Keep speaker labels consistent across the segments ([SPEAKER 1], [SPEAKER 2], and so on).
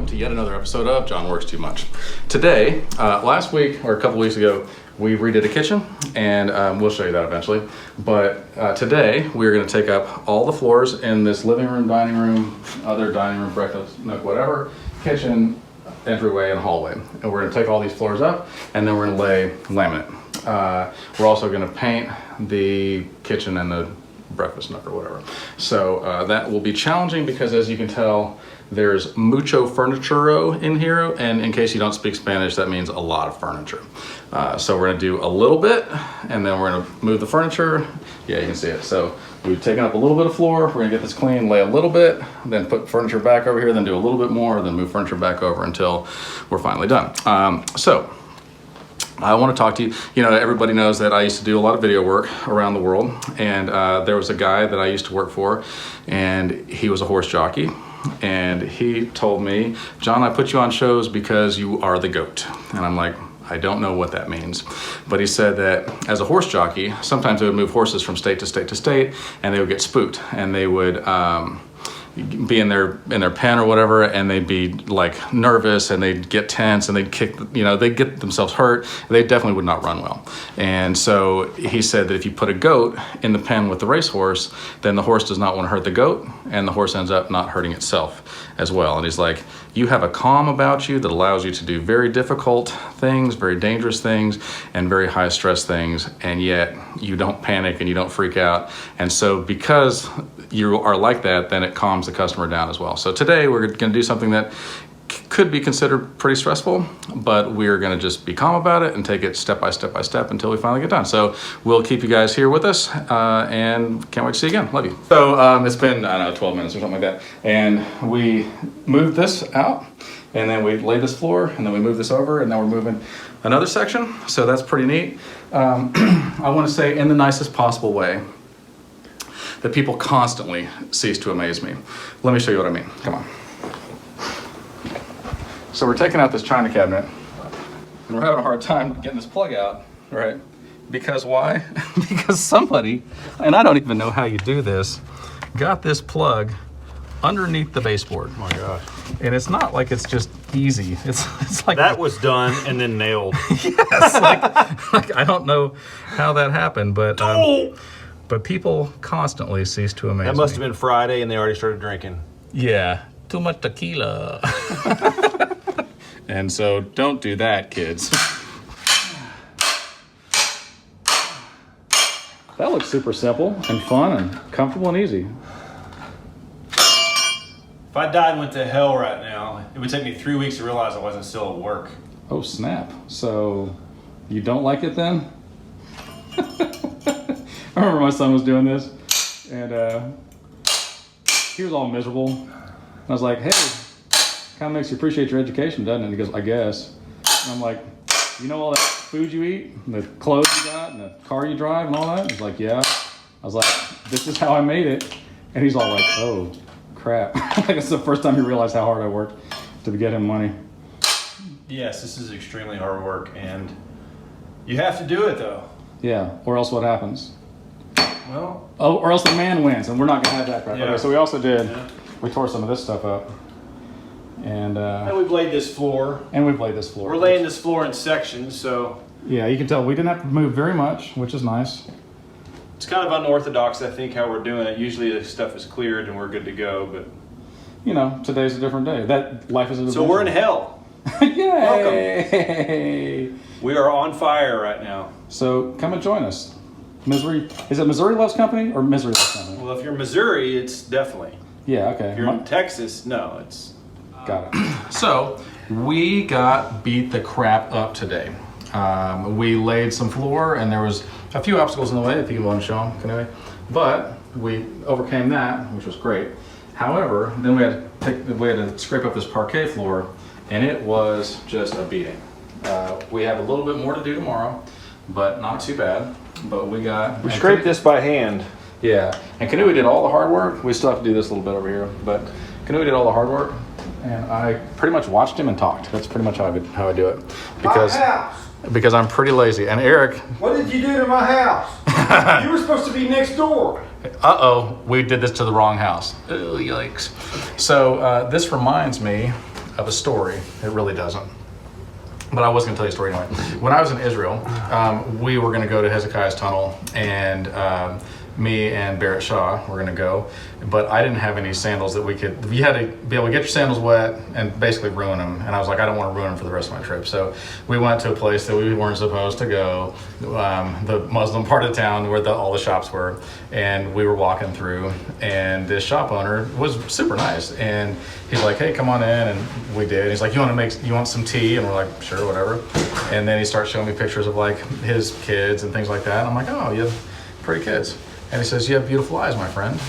[SPEAKER 1] to yet another episode of John Works Too Much. Today, last week or a couple weeks ago, we redid a kitchen, and we'll show you that eventually. But today, we're going to take up all the floors in this living room, dining room, other dining room, breakfast nook, whatever, kitchen, entryway, and hallway. And we're going to take all these floors up, and then we're going to lay laminate. We're also going to paint the kitchen and the breakfast nook or whatever. So that will be challenging because, as you can tell, there's mucho furniture in here, and in case you don't speak Spanish, that means a lot of furniture. So we're gonna do a little bit, and then we're gonna move the furniture. Yeah, you can see it. So we've taken up a little bit of floor, we're gonna get this clean, lay a little bit, then put furniture back over here, then do a little bit more, then move furniture back over until we're finally done. So I want to talk to you. You know, everybody knows that I used to do a lot of video work around the world, and there was a guy that I used to work for, and he was a horse jockey, and he told me, John, I put you on shows because you are the GOAT. And I'm like, I don't know what that means. But he said that as a horse jockey, sometimes they would move horses from state to state to state, and they would get spooked, and they would be in their pen or whatever, and they'd be like nervous, and they'd get tense, and they'd kick, you know, they'd get themselves hurt. They definitely would not run well. And so he said that if you put a goat in the pen with the racehorse, then the horse does not want to hurt the goat, and the horse ends up not hurting itself as well. And he's like, you have a calm about you that allows you to do very difficult things, very dangerous things, and very high stress things, and yet you don't panic and you don't freak out. And so because you are like that, then it calms the customer down as well. So today we're going to do something that could be considered pretty stressful, but we're going to just be calm about it and take it step by step by step until we finally get done. So we'll keep you guys here with us, and can't wait to see you again. Love you. So it's been, I don't know, 12 minutes or something like that, and we moved this out, and then we laid this floor, and then we moved this over, and now we're moving another section. So that's pretty neat. I want to say, in the nicest possible way, that people constantly cease to amaze me. Let me show you what I mean. Come on. So we're taking out this china cabinet, and we're having a hard time getting this plug out, right? Because why? Because somebody, and I don't even know how you do this, got this plug underneath the baseboard.
[SPEAKER 2] Oh my gosh.
[SPEAKER 1] And it's not like it's just easy. It's like
[SPEAKER 2] that was done and then nailed.
[SPEAKER 1] Yes, like I don't know how that happened, but people constantly cease to amaze me.
[SPEAKER 2] That must have been Friday and they already started drinking.
[SPEAKER 1] Yeah, too much tequila. And so don't do that, kids. That looks super simple and fun and comfortable and easy.
[SPEAKER 2] If I died and went to hell right now, it would take me 3 weeks to realize I wasn't still at work.
[SPEAKER 1] Oh, snap. So you don't like it then? I remember my son was doing this, and he was all miserable. And I was like, hey, kind of makes you appreciate your education, doesn't it? And he goes, I guess. And I'm like, you know all that food you eat, and the clothes you got, and the car you drive, and all that? He's like, yeah. I was like, this is how I made it. And he's all like, oh, crap. Like, it's the first time he realized how hard I worked to get him money.
[SPEAKER 2] Yes, this is extremely hard work, and you have to do it, though.
[SPEAKER 1] Yeah, or else what happens?
[SPEAKER 2] Well,
[SPEAKER 1] or else the man wins, and we're not going to have that crap.
[SPEAKER 2] Yeah.
[SPEAKER 1] Okay, so we also did, we tore some of this stuff up. And
[SPEAKER 2] we've laid this floor.
[SPEAKER 1] we've laid this floor.
[SPEAKER 2] We're laying this floor in sections, so
[SPEAKER 1] Yeah, you can tell we didn't have to move very much, which is nice.
[SPEAKER 2] it's kind of unorthodox, I think, how we're doing it. Usually the stuff is cleared and we're good to go, but
[SPEAKER 1] You know, today's a different day. That life is a
[SPEAKER 2] so we're in hell.
[SPEAKER 1] Yay!
[SPEAKER 2] Welcome. We are on fire right now.
[SPEAKER 1] So come and join us. Missouri, is it Missouri Loves Company or Misery Loves Company?
[SPEAKER 2] Well, if you're Missouri, it's definitely.
[SPEAKER 1] Yeah, okay.
[SPEAKER 2] If you're in Texas, no, it's.
[SPEAKER 1] Got it. So we got beat the crap up today. We laid some floor, and there was a few obstacles in the way, if you want to show them, anyway. But we overcame that, which was great. However, then we had to scrape up this parquet floor, and it was just a beating. We have a little bit more to do tomorrow, but not too bad. But we
[SPEAKER 2] scraped this by hand.
[SPEAKER 1] Yeah, and Kanui did all the hard work. We still have to do this a little bit over here, but Kanui did all the hard work, and I pretty much watched him and talked. That's pretty much how I do it. Because I'm pretty lazy. And Eric,
[SPEAKER 3] what did you do to my house? You were supposed to be next door.
[SPEAKER 1] Uh-oh, we did this to the wrong house. Oh, yikes. So this reminds me of a story. It really doesn't. But I was going to tell you a story anyway. When I was in Israel, we were going to go to Hezekiah's tunnel, and me and Barrett Shaw were going to go, but I didn't have any sandals that we could. You had to be able to get your sandals wet and basically ruin them. And I was like, I don't want to ruin them for the rest of my trip. So we went to a place that we weren't supposed to go, the Muslim part of town where all the shops were. And we were walking through, and this shop owner was super nice. And he's like, hey, come on in. And we did. He's like, you want some tea? And we're like, sure, whatever. And then he starts showing me pictures of like his kids and things like that. And I'm like, oh, you have pretty kids. And he says, you have beautiful eyes, my friend.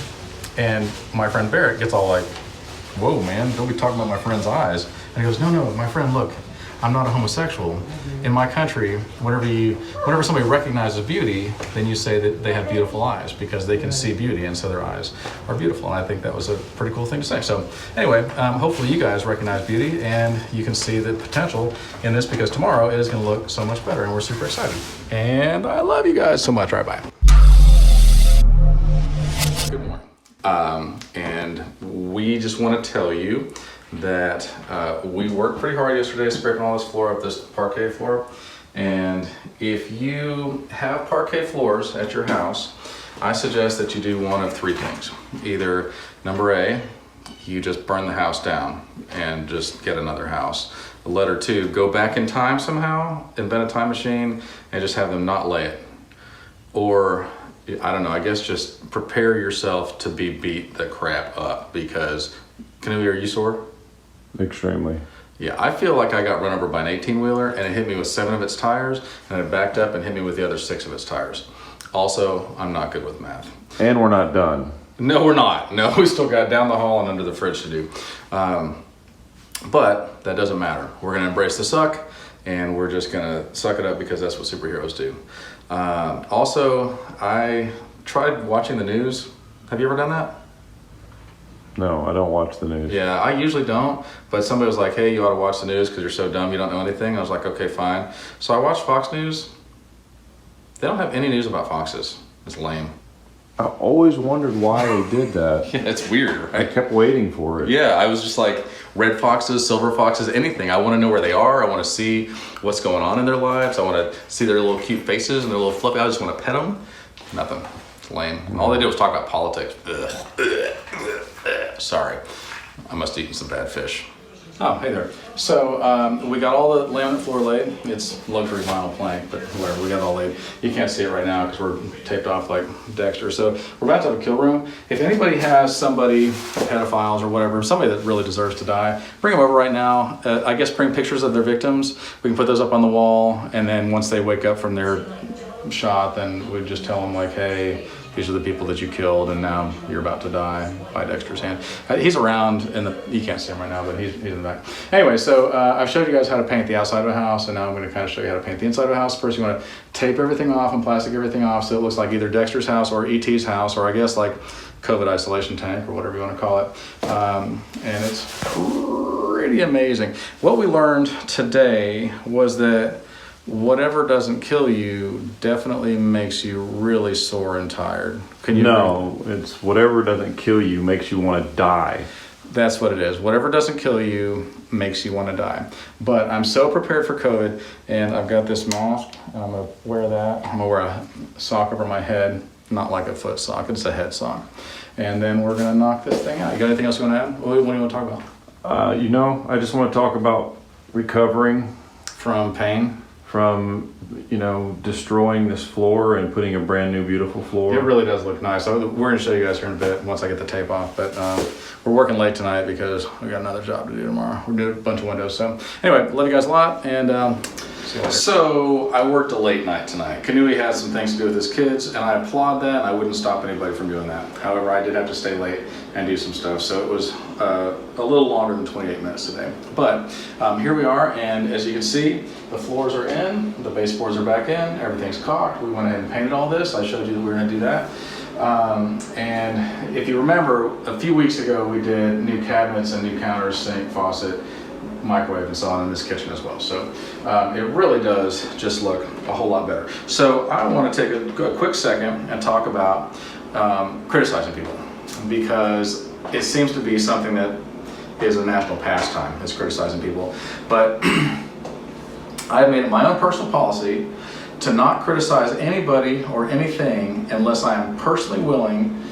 [SPEAKER 1] And my friend Barrett gets all like, whoa, man, don't be talking about my friend's eyes. And he goes, no, my friend, look, I'm not a homosexual. In my country, whenever somebody recognizes beauty, then you say that they have beautiful eyes because they can see beauty, and so their eyes are beautiful. And I think that was a pretty cool thing to say. So anyway, hopefully you guys recognize beauty and you can see the potential in this, because tomorrow it is going to look so much better, and we're super excited. And I love you guys so much. All right, bye. Good morning. And we just want to tell you that we worked pretty hard yesterday scraping all this floor up, this parquet floor. And if you have parquet floors at your house, I suggest that you do one of three things. Either number A, you just burn the house down and just get another house. Letter 2, go back in time somehow, invent a time machine, and just have them not lay it. Or I don't know, I guess just prepare yourself to be beat the crap up, because, Canoe, are you sore?
[SPEAKER 4] Extremely.
[SPEAKER 1] Yeah, I feel like I got run over by an 18-wheeler, and it hit me with 7 of its tires, and it backed up and hit me with the other 6 of its tires. Also, I'm not good with math.
[SPEAKER 4] And we're not done.
[SPEAKER 1] No, we're not. No, we still got down the hall and under the fridge to do. But that doesn't matter. We're going to embrace the suck, and we're just going to suck it up, because that's what superheroes do. Also, I tried watching the news. Have you ever done that?
[SPEAKER 4] No, I don't watch the news.
[SPEAKER 1] Yeah, I usually don't, but somebody was like, hey, you ought to watch the news because you're so dumb you don't know anything. I was like, okay, fine. So I watched Fox News. They don't have any news about foxes. It's lame.
[SPEAKER 4] I always wondered why they did that.
[SPEAKER 1] Yeah, it's weird,
[SPEAKER 4] I
[SPEAKER 1] right?
[SPEAKER 4] kept waiting for it.
[SPEAKER 1] Yeah, I was just like, red foxes, silver foxes, anything. I want to know where they are. I want to see what's going on in their lives. I want to see their little cute faces and their little fluffy. I just want to pet them. Nothing. It's lame. And all they did was talk about politics. Sorry, I must have eaten some bad fish. Oh, hey there. So we got all the laminate floor laid. It's luxury vinyl plank, but whatever, we got it all laid. You can't see it right now because we're taped off like Dexter. So we're about to have a kill room. If anybody has somebody, pedophiles or whatever, somebody that really deserves to die, bring them over right now. I guess bring pictures of their victims. We can put those up on the wall, and then once they wake up from their shot, then we just tell them like, hey, these are the people that you killed, and now you're about to die by Dexter's hand. He's around, you can't see him right now, but he's in the back. Anyway, so I've showed you guys how to paint the outside of a house, and now I'm going to kind of show you how to paint the inside of a house. First, you want to tape everything off and plastic everything off so it looks like either Dexter's house or E.T.'s house, or I guess like COVID isolation tank or whatever you want to call it. And it's pretty amazing. What we learned today was that whatever doesn't kill you definitely makes you really sore and tired. Can you agree?
[SPEAKER 4] It's whatever doesn't kill you makes you want to die.
[SPEAKER 1] That's what it is. Whatever doesn't kill you makes you want to die. But I'm so prepared for COVID, and I've got this mask, and I'm going to wear that. I'm going to wear a sock over my head, not like a foot sock, it's a head sock. And then we're going to knock this thing out. You got anything else you want to add? What do you want to talk about?
[SPEAKER 4] I just want to talk about recovering
[SPEAKER 1] From pain?
[SPEAKER 4] from, destroying this floor and putting a brand new beautiful floor.
[SPEAKER 1] It really does look nice. So we're going to show you guys here in a bit once I get the tape off. But we're working late tonight because we got another job to do tomorrow. We're doing a bunch of windows. So anyway, love you guys a lot, and see you later. So I worked a late night tonight. Kanui had some things to do with his kids, and I applaud that. I wouldn't stop anybody from doing that. However, I did have to stay late and do some stuff. So it was a little longer than 28 minutes today. But here we are, and as you can see, the floors are in, the baseboards are back in, everything's caulked. We went ahead and painted all this. I showed you that we were going to do that. And if you remember, a few weeks ago we did new cabinets and new counters, sink, faucet, microwave, and so on in this kitchen as well. So it really does just look a whole lot better. So I want to take a quick second and talk about criticizing people, because it seems to be something that is a national pastime, is criticizing people. But I've made it my own personal policy to not criticize anybody or anything unless I am personally willing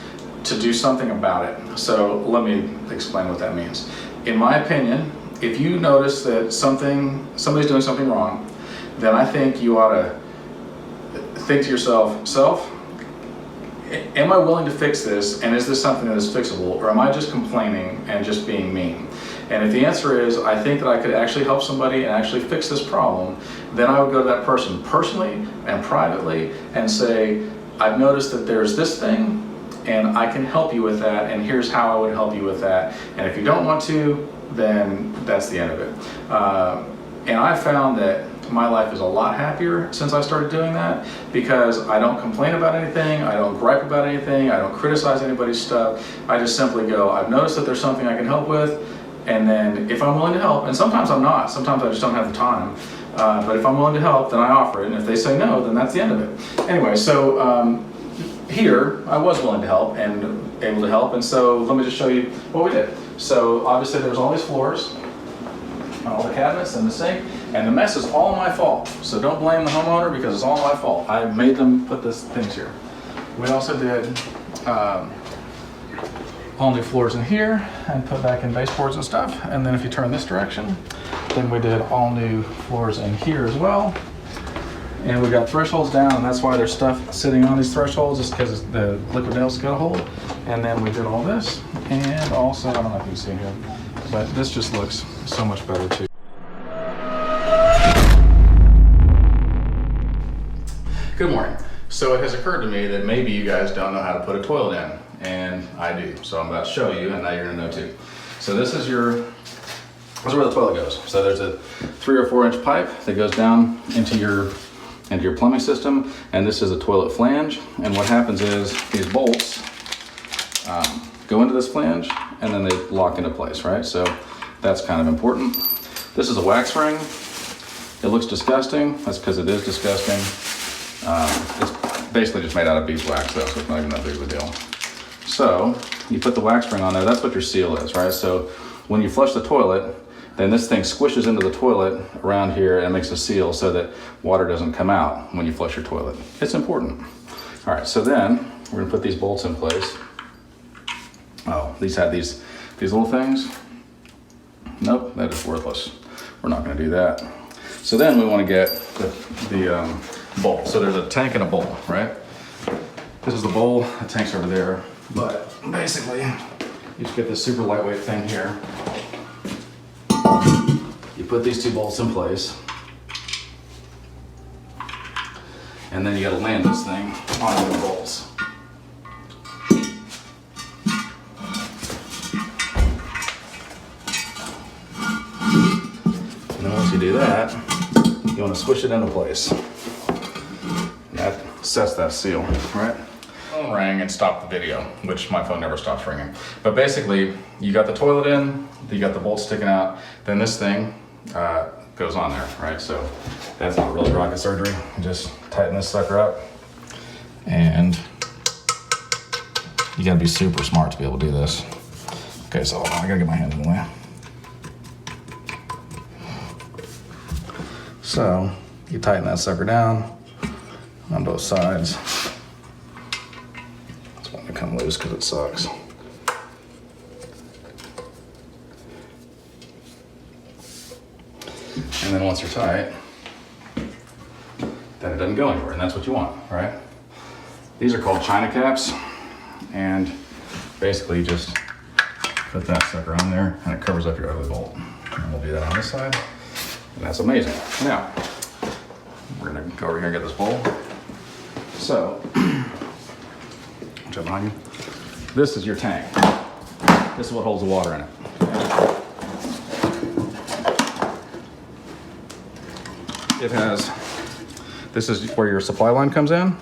[SPEAKER 1] to do something about it. So let me explain what that means. In my opinion, if you notice that somebody's doing something wrong, then I think you ought to think to yourself, am I willing to fix this, and is this something that is fixable, or am I just complaining and just being mean? And if the answer is, I think that I could actually help somebody and actually fix this problem, then I would go to that person personally and privately and say, I've noticed that there's this thing, and I can help you with that, and here's how I would help you with that. And if you don't want to, then that's the end of it. And I found that my life is a lot happier since I started doing that, because I don't complain about anything, I don't gripe about anything, I don't criticize anybody's stuff. I just simply go, I've noticed that there's something I can help with, and then if I'm willing to help, and sometimes I'm not, sometimes I just don't have the time, but if I'm willing to help, then I offer it, and if they say no, then that's the end of it. Anyway, so here, I was willing to help and able to help, and so let me just show you what we did. So obviously there was all these floors, all the cabinets and the sink, and the mess is all my fault. So don't blame the homeowner, because it's all my fault. I made them put these things here. We also did all new floors in here and put back in baseboards and stuff. And then if you turn this direction, then we did all new floors in here as well. And we got thresholds down, and that's why there's stuff sitting on these thresholds, just because the liquid nails got a hold. And then we did all this, and also, I don't know if you can see here, but this just looks so much better too. Good morning. So it has occurred to me that maybe you guys don't know how to put a toilet in, and I do. So I'm about to show you, and now you're gonna know too. So this is where the toilet goes. So there's a 3 or 4 inch pipe that goes down into your plumbing system, and this is a toilet flange. And what happens is these bolts go into this flange, and then they lock into place, right? So that's kind of important. This is a wax ring. It looks disgusting. That's because it is disgusting. It's basically just made out of beeswax though, so it's not even that big of a deal. So you put the wax ring on there, that's what your seal is, right? So when you flush the toilet, then this thing squishes into the toilet around here and makes a seal so that water doesn't come out when you flush your toilet. It's important. All right, so then we're gonna put these bolts in place. Oh, these had these little things. Nope, that is worthless. We're not gonna do that. So then we wanna get the bowl. So there's a tank and a bowl, right? This is the bowl, the tank's over there. But basically, you just get this super lightweight thing here. You put these 2 bolts in place. And then you gotta land this thing on the bolts. And then once you do that, you wanna squish it into place. That sets that seal, right? Phone rang and stopped the video, which my phone never stops ringing. But basically, you got the toilet in, you got the bolt sticking out, then this thing goes on there, right? So that's not really rocket surgery. You just tighten this sucker up, and you gotta be super smart to be able to do this. Okay, so hold on, I gotta get my hand in the way. So you tighten that sucker down on both sides. It's wanting to come loose because it sucks. And then once you're tight, then it doesn't go anywhere, and that's what you want, right? These are called China caps, and basically you just put that sucker on there and it covers up your ugly bolt. And we'll do that on this side, and that's amazing. Now, we're gonna go over here and get this bowl. So, jump behind you. This is your tank. This is what holds the water in it. It has, this is where your supply line comes in,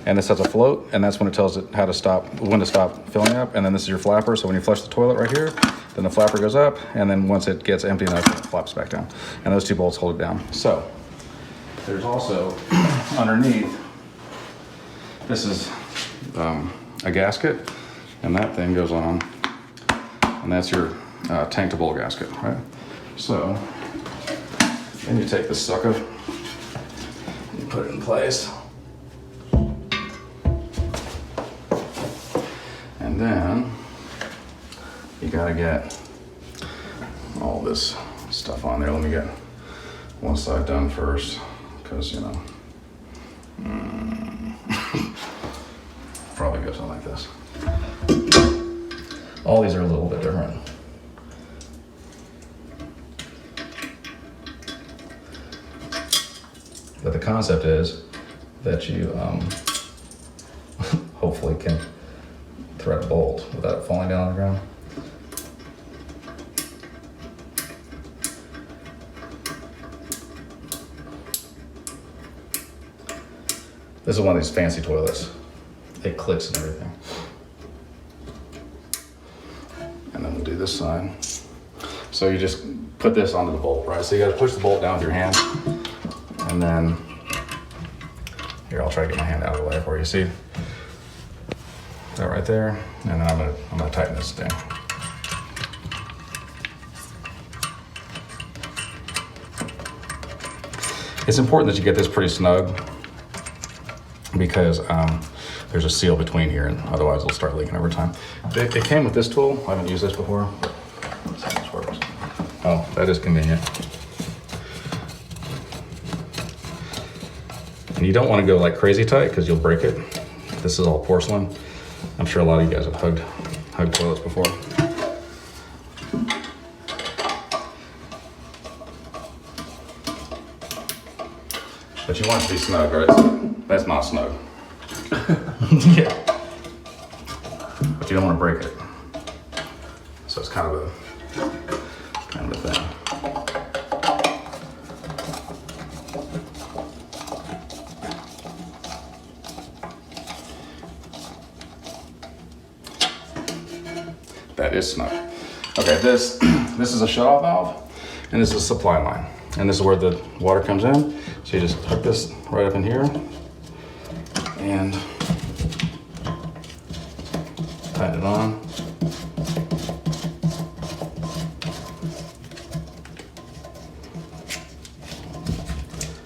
[SPEAKER 1] and this has a float, and that's when it tells it how to stop, when to stop filling up. And then this is your flapper, so when you flush the toilet right here, then the flapper goes up, and then once it gets empty enough, it flops back down. And those 2 bolts hold it down. So, there's also underneath, this is a gasket, and that thing goes on, and that's your tank to bowl gasket, right? So then you take this sucker, you put it in place, and then you gotta get all this stuff on there. Let me get one side done first, because you know, probably goes on like this. All these are a little bit different. But the concept is that you hopefully can thread a bolt without it falling down on the ground. This is one of these fancy toilets. It clicks and everything. And then we'll do this side. So you just put this onto the bolt, right? So you gotta push the bolt down with your hand. And then, here, I'll try to get my hand out of the way for you. See that right there? And then I'm gonna tighten this thing. It's important that you get this pretty snug because there's a seal between here, and otherwise it'll start leaking over time. It came with this tool. I haven't used this before. Let's see how this works. Oh, that is convenient. And you don't want to go like crazy tight because you'll break it. This is all porcelain. I'm sure a lot of you guys have hugged toilets before. But you want it to be snug, right? So that's not snug. Yeah. But you don't want to break it. So it's kind of a thing. That is snug. Okay, this is a shutoff valve, and this is a supply line. And this is where the water comes in. So you just hook this right up in here and tighten it on.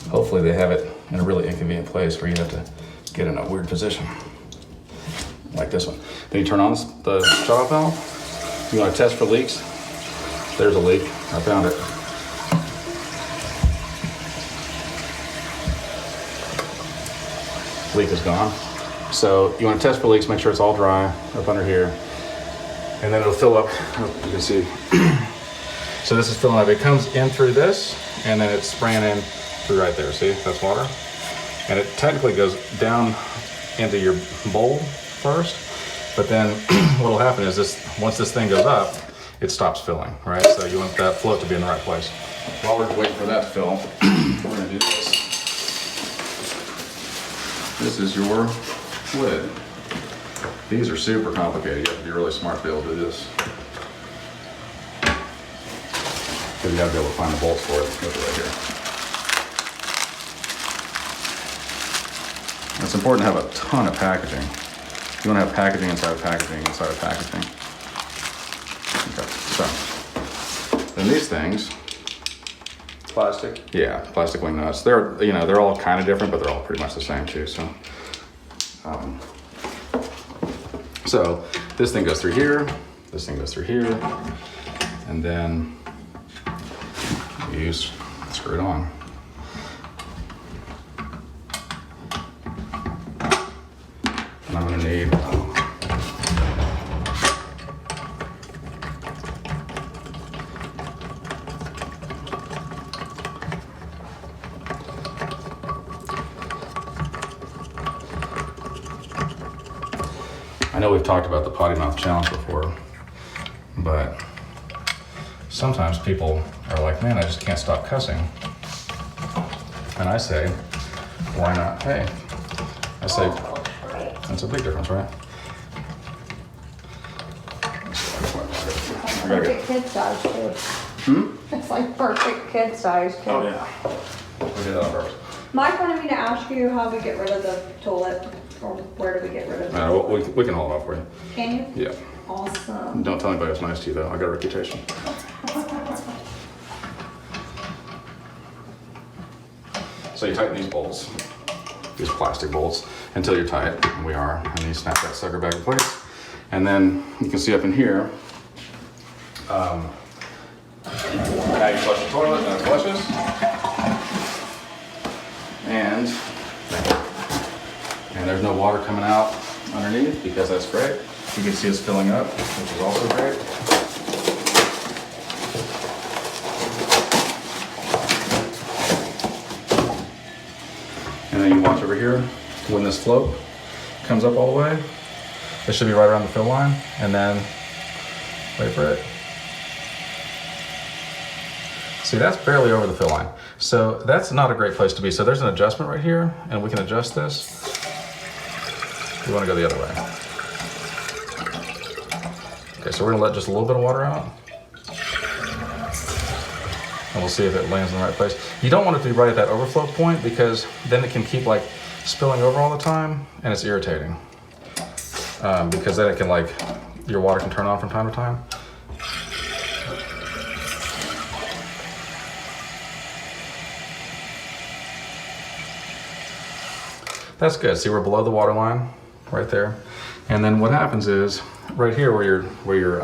[SPEAKER 1] Hopefully they have it in a really inconvenient place where you have to get in a weird position, like this one. Then you turn on the shutoff valve. You want to test for leaks? There's a leak. I found it. Leak is gone. So you want to test for leaks, make sure it's all dry up under here. And then it'll fill up, you can see. So this is filling up. It comes in through this, and then it's spraying in through right there. See, that's water. And it technically goes down into your bowl first, but then what'll happen is once this thing goes up, it stops filling, right? So you want that float to be in the right place. While we're waiting for that to fill, we're gonna do this. This is your lid. These are super complicated. You have to be really smart to be able to do this. Because you gotta be able to find the bolts for it. Look right here. And it's important to have a ton of packaging. You wanna have packaging inside of packaging inside of packaging. Okay, so then these things,
[SPEAKER 2] Plastic.
[SPEAKER 1] yeah, plastic wing nuts. They're all kind of different, but they're all pretty much the same too. So this thing goes through here, this thing goes through here, and then you screw it on. And I'm gonna need I know we've talked about the potty mouth challenge before, but sometimes people are like, man, I just can't stop cussing. And I say, why not? Hey, I say, that's a big difference, right?
[SPEAKER 5] Perfect kid size too. It's like perfect kid size too.
[SPEAKER 1] Oh yeah, we did that on purpose.
[SPEAKER 5] Mike wanted me to ask you how we get rid of the toilet, or where do we get rid of it?
[SPEAKER 1] We can hold it off for you.
[SPEAKER 5] Can you?
[SPEAKER 1] Yeah.
[SPEAKER 5] awesome.
[SPEAKER 1] Don't tell anybody it's nice to you though. I got a reputation. So you tighten these bolts, these plastic bolts, until you're tight, and we are, and you snap that sucker back in place. And then you can see up in here, now you flush the toilet, and it flushes. And there's no water coming out underneath because that's great. You can see it's filling up, which is also great. And then you watch over here, when this float comes up all the way, it should be right around the fill line, and then wait for it. See, that's barely over the fill line. So that's not a great place to be. So there's an adjustment right here, and we can adjust this. We want to go the other way. Okay, so we're gonna let just a little bit of water out. And we'll see if it lands in the right place. You don't want it to be right at that overflow point because then it can keep like spilling over all the time and it's irritating. Because then it can like, your water can turn on from time to time. That's good. See, we're below the water line right there. And then what happens is right here where your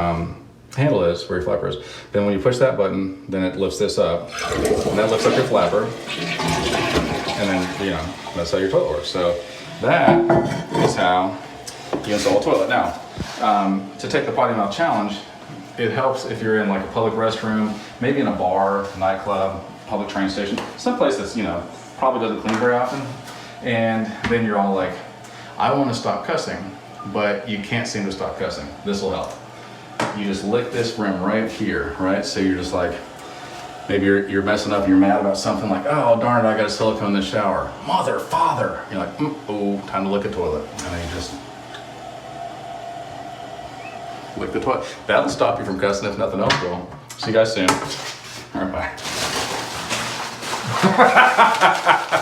[SPEAKER 1] handle is, where your flapper is, then when you push that button, then it lifts this up, and that lifts up your flapper, and then, you know, that's how your toilet works. So that is how you install a toilet. Now, to take the potty mouth challenge, it helps if you're in like a public restroom, maybe in a bar, nightclub, public train station, someplace that's, you know, probably doesn't clean very often, and then you're all like, I want to stop cussing, but you can't seem to stop cussing. This will help. You just lick this rim right here, right? So you're just like, maybe you're messing up and you're mad about something like, oh, darn it, I got a silicone in the shower. Mother, father. You're like, oh, time to lick the toilet. And then you just lick the toilet. That'll stop you from cussing if nothing else will. See you guys soon. All right, bye.